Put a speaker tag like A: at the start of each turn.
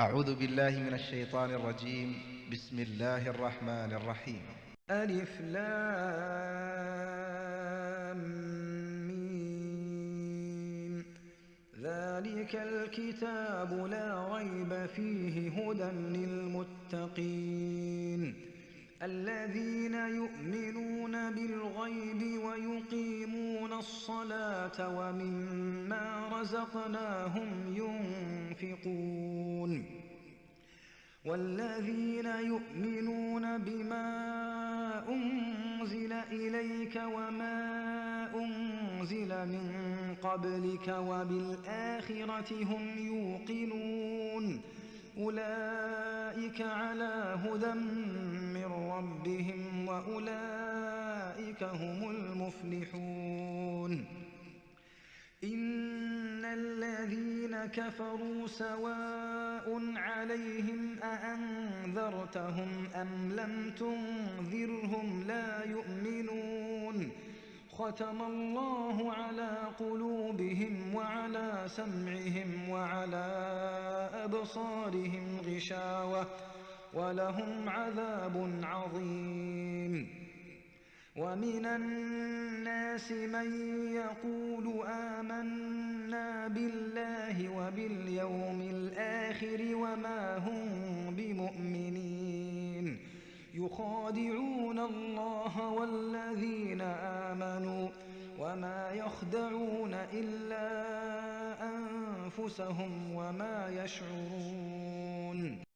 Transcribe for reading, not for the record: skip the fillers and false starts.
A: أعوذ بالله من الشيطان الرجيم. بسم الله الرحمن الرحيم.
B: ألف لام ميم. ذلك الكتاب لا ريب فيه هدى للمتقين الذين يؤمنون بالغيب ويقيمون الصلاة ومما رزقناهم ينفقون والذين يؤمنون بما أنزل إليك وما أنزل من قبلك وبالآخرة هم يوقنون أولئك على هدى من ربهم وأولئك هم المفلحون. إن الذين كفروا سواء عليهم أأنذرتهم أم لم تنذرهم لا يؤمنون ختم الله على قلوبهم وعلى سمعهم وعلى أبصارهم غشاوة ولهم عذاب عظيم. ومن الناس من يقول آمنا بالله وباليوم الآخر وما هم بمؤمنين يخادعون الله والذين آمنوا وما يخدعون إلا أنفسهم وما يشعرون.